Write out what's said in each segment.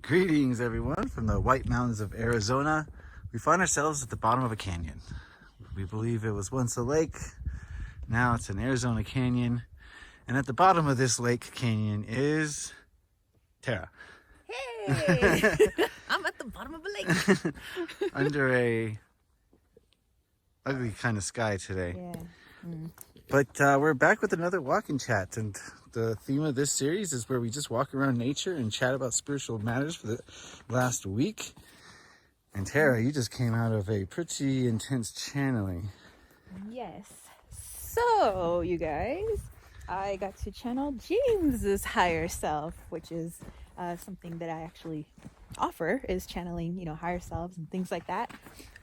Greetings, everyone, from the White Mountains of Arizona. We find ourselves at the bottom of a canyon. We believe it was once a lake. Now it's an Arizona canyon. And at the bottom of this lake canyon is Tara. Hey! I'm at the bottom of a lake. Under a ugly kind of sky today. Yeah. But we're back with another walk and chat. And the theme of this series is where we just walk around nature and chat about spiritual matters for the last week. And Tara, you just came out of a pretty intense channeling. Yes. So, you guys, I got to channel James's higher self, which is something that I actually offer, is channeling, higher selves and things like that.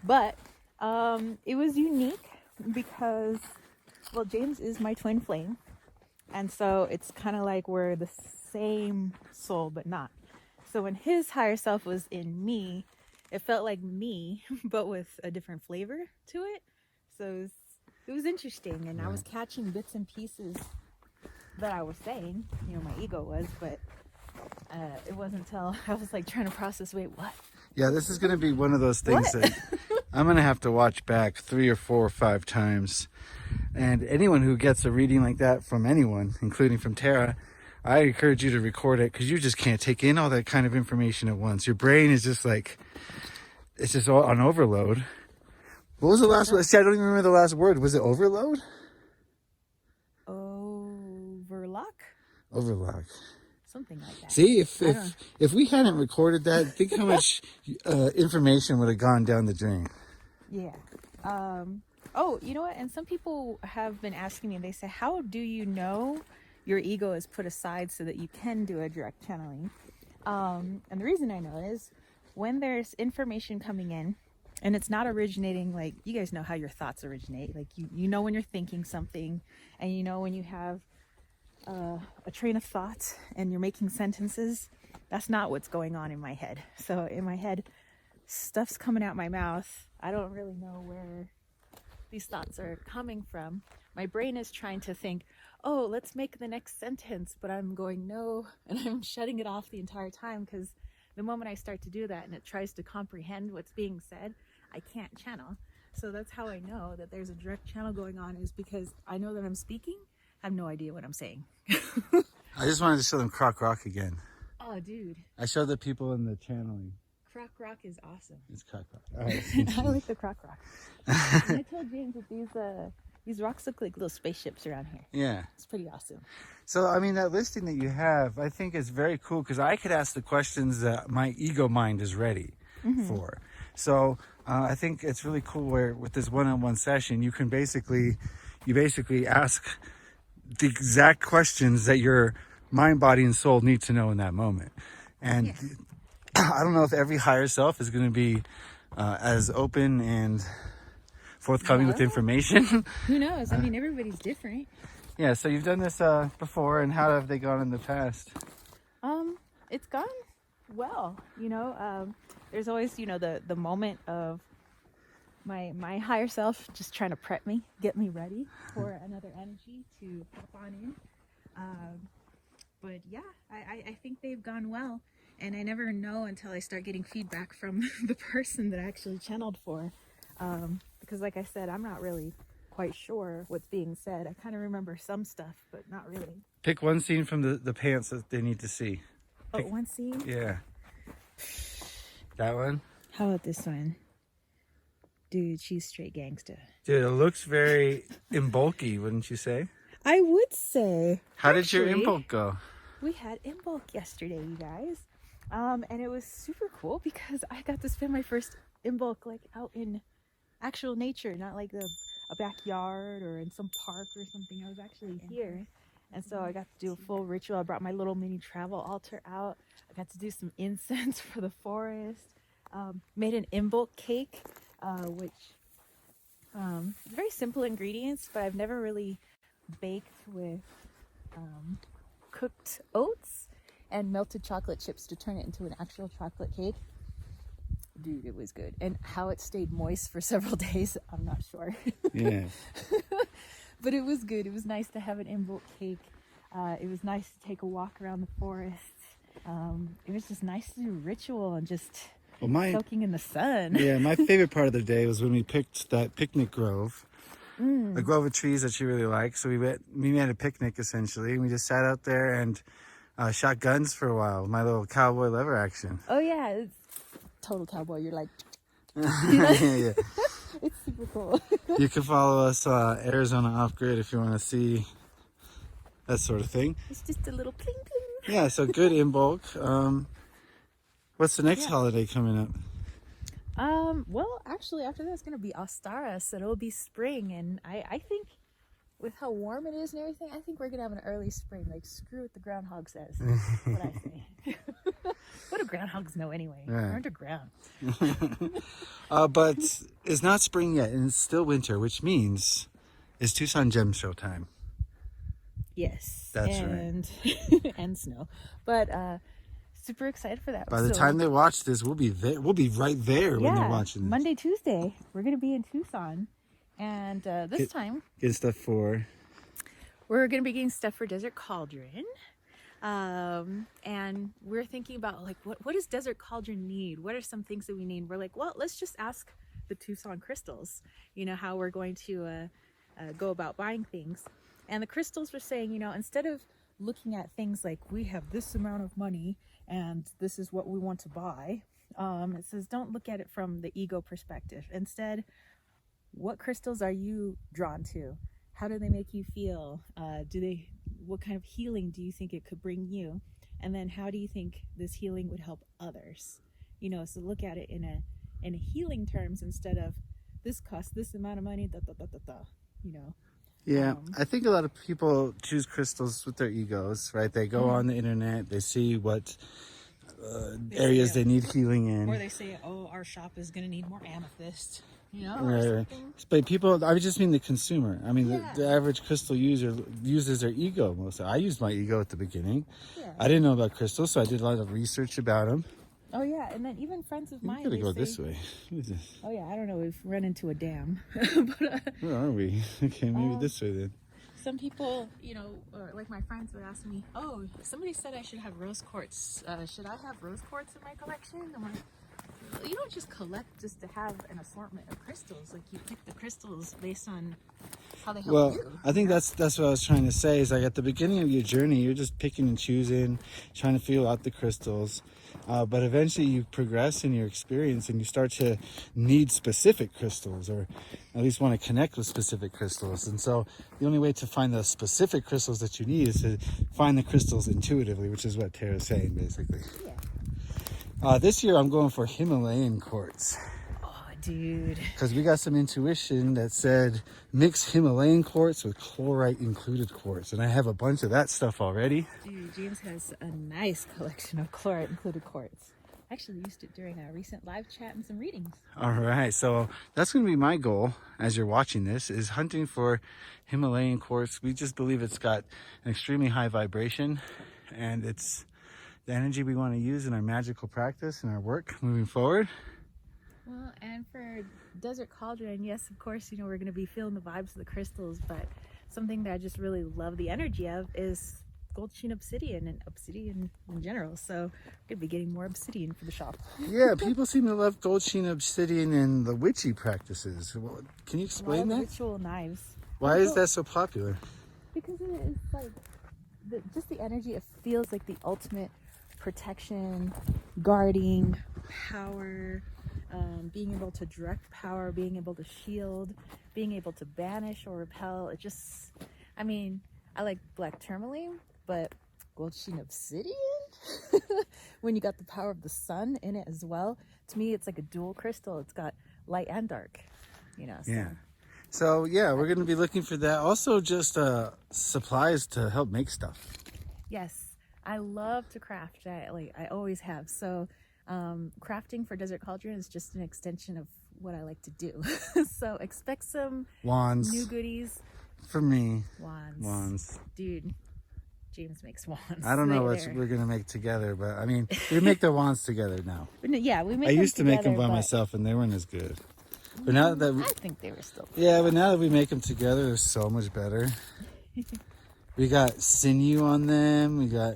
But it was unique because, well, James is my twin flame. And so it's kind of like we're the same soul, but not. So when his higher self was in me, it felt like me, but with a different flavor to it. So it was interesting. And I was catching bits and pieces that I was saying, my ego was, but it wasn't until I was like trying to process, wait, what? Yeah, this is going to be one of those things that I'm going to have to watch back 3 or 4 or 5 times. And anyone who gets a reading like that from anyone, including from Tara, I encourage you to record it because you just can't take in all that kind of information at once. Your brain is just like, it's just all on overload. What was the last word? See, I don't even remember the last word. Was it overload? Overlock? Overlock. Something like that. See, if we hadn't recorded that, think how much information would have gone down the drain. Yeah. Oh, you know what? And some people have been asking me, they say, how do you know your ego is put aside so that you can do a direct channeling? And the reason I know is when there's information coming in and it's not originating, like you guys know how your thoughts originate. Like you know when you're thinking something, and you know when you have a train of thought and you're making sentences. That's not what's going on in my head. So in my head, stuff's coming out my mouth. I don't really know where these thoughts are coming from. My brain is trying to think, oh, let's make the next sentence, but I'm going no, and I'm shutting it off the entire time, because the moment I start to do that and it tries to comprehend what's being said, I can't channel. So that's how I know that there's a direct channel going on, is because I know that I'm speaking. I have no idea what I'm saying. I just wanted to show them Croc Rock again. Oh, dude. I showed the people in the channeling. Croc Rock is awesome. It's Croc Rock. All right. I like the Croc Rock. And I told James that these rocks look like little spaceships around here. Yeah. It's pretty awesome. So, I mean, that listing that you have, I think is very cool because I could ask the questions that my ego mind is ready for. So, I think it's really cool where with this one-on-one session, you can basically ask the exact questions that your mind, body, and soul need to know in that moment. And I don't know if every higher self is going to be as open and forthcoming with information. Who knows? I mean, everybody's different. Yeah, so you've done this before, and how have they gone in the past? It's gone well. There's always, the moment of my higher self just trying to prep me, get me ready for another energy to pop on in. But yeah, I think they've gone well. And I never know until I start getting feedback from the person that I actually channeled for. Because like I said, I'm not really quite sure what's being said. I kind of remember some stuff, but not really. Pick one scene from the pants that they need to see. One scene? Yeah. That one? How about this one? Dude, she's straight gangsta. Dude, it looks very Imbolc-y, wouldn't you say? I would say. How did your Imbolc go? We had Imbolc yesterday, you guys. And it was super cool because I got to spend my first Imbolc like out in actual nature, not like a backyard or in some park or something. I was actually here. And so I got to do a full ritual. I brought my little mini travel altar out. I got to do some incense for the forest. Made an Imbolc cake, which very simple ingredients, but I've never really baked with cooked oats and melted chocolate chips to turn it into an actual chocolate cake. Dude, it was good. And how it stayed moist for several days, I'm not sure. Yeah. But it was good. It was nice to have an Imbolc cake. It was nice to take a walk around the forest it was just nice to do ritual and just Well, soaking in the sun. yeah, my favorite part of the day was when we picked that picnic grove. A grove of trees that you really like. So we made a picnic essentially, and we just sat out there and shot guns for a while. My little cowboy lever action. Oh yeah, it's total cowboy. You're like, Yeah. it's super cool. You can follow us Arizona Off Grid if you want to see that sort of thing. It's just a little pling pling. Yeah, so good Imbolc. What's the next holiday coming up? Well, actually, after that, it's going to be Ostara, so it'll be spring. And I think with how warm it is and everything, I think we're going to have an early spring. Like, screw what the groundhog says. That's what I say. What do groundhogs know anyway? Yeah. They're underground. But it's not spring yet, and it's still winter, which means it's Tucson Gem Show time. Yes. That's right. And snow. But, super excited for that. By the time they watch this, we'll be there. We'll be right there when they're watching this. Monday, Tuesday, we're going to be in Tucson. And this time, Get stuff for... we're going to be getting stuff for Desert Cauldron. And we're thinking about, like, what does Desert Cauldron need? What are some things that we need? We're like, well, let's just ask the Tucson crystals, you know, how we're going to go about buying things. And the crystals were saying, you know, instead of looking at things like, we have this amount of money and this is what we want to buy, it says don't look at it from the ego perspective. Instead, what crystals are you drawn to? How do they make you feel? What kind of healing do you think it could bring you? And then how do you think this healing would help others? You know, so look at it in a healing terms instead of this costs this amount of money, you know. Yeah, I think a lot of people choose crystals with their egos, right? They go on the internet, they see what areas they need healing in. Or they say, oh, our shop is going to need more amethyst, you know, or Right. something. But people, I just mean the consumer. I mean, the average crystal user uses their ego mostly. I used my ego at the beginning. Yeah. I didn't know about crystals, so I did a lot of research about them. Oh, yeah, and then even friends of mine, Gotta they go say, this way. What is this? oh, yeah, I don't know, we've run into a dam. But, Where are we? Okay, maybe this way then. some people, you know, or like my friends would ask me, oh, somebody said I should have rose quartz. Should I have rose quartz in my collection? I'm like, you don't just collect just to have an assortment of crystals. Like, you pick the crystals based on how they help Well, you. I think that's what I was trying to say is like at the beginning of your journey, you're just picking and choosing, trying to feel out the crystals. But eventually you progress in your experience and you start to need specific crystals or at least want to connect with specific crystals. And so the only way to find the specific crystals that you need is to find the crystals intuitively, which is what Tara's saying basically. Yeah. This year I'm going for Himalayan quartz. Oh, dude. Because we got some intuition that said mix Himalayan quartz with chlorite included quartz. And I have a bunch of that stuff already. Dude, James has a nice collection of chlorite included quartz. I actually used it during a recent live chat and some readings. All right, so that's going to be my goal as you're watching this is hunting for Himalayan quartz. We just believe it's got an extremely high vibration and it's the energy we want to use in our magical practice and our work moving forward. Well, and for Desert Cauldron, yes, of course, you know, we're going to be feeling the vibes of the crystals, but something that I just really love the energy of is gold sheen obsidian and obsidian in general. So we're going to be getting more obsidian for the shop. Yeah, people seem to love gold sheen obsidian and the witchy practices. Well, can you explain that? Ritual knives. Why is that so popular? Because it is like, just the energy, it feels like the ultimate protection, guarding, power, being able to direct power, being able to shield, being able to banish or repel. It just, I mean, I like black tourmaline, but gold sheen obsidian, when you got the power of the sun in it as well, to me it's like a dual crystal. It's got light and dark, you know. So. Yeah. So yeah, we're going to be looking for that. Also just supplies to help make stuff. Yes, I love to craft. I always have. So crafting for Desert Cauldron is just an extension of what I like to do. So expect some Wands. new goodies. For me. Wands. Dude, James makes wands. I don't know what we're going to make together, but I mean, we make the wands together now. Yeah, we make I them used to make them by together, myself and they weren't as good. But now that I think they were still good. yeah, but now that we make them together, they're so much better. We got sinew on them. We got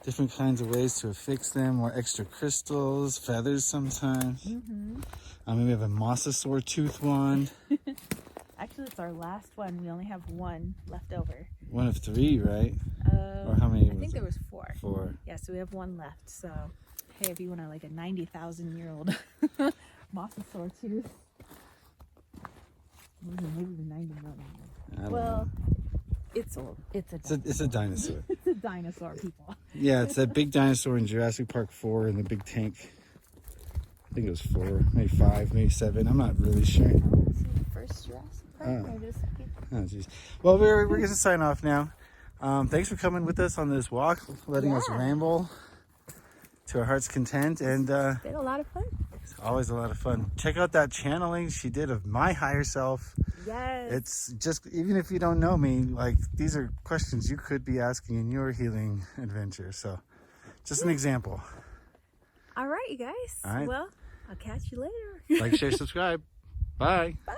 different kinds of ways to affix them, more extra crystals, feathers sometimes. We have a mosasaur tooth wand. Actually, it's our last one. We only have one left over. One of 3, right? Or how many? I think there was 4. 4. Yeah, so we have one left. So, hey, if you want to like a 90,000-year-old mosasaur tooth, maybe the 90 million. I don't Well, know. it's old. It's a dinosaur. it's a dinosaur, people. Yeah, it's that big dinosaur in Jurassic Park 4 in the big tank. I think it was 4, maybe 5, maybe 7. I'm not really sure. Oh, this is the first Jurassic Park, maybe the second. Oh, jeez. Well, we're going to sign off now. Thanks for coming with us on this walk, letting us ramble to our heart's content. And It's been a lot of fun. it's always a lot of fun. Check out that channeling she did of my higher self. Yes. It's just, even if you don't know me, like, these are questions you could be asking in your healing adventure. So, just an example. All right, you guys. All right. Well, I'll catch you later. Like, share, subscribe. Bye. Bye.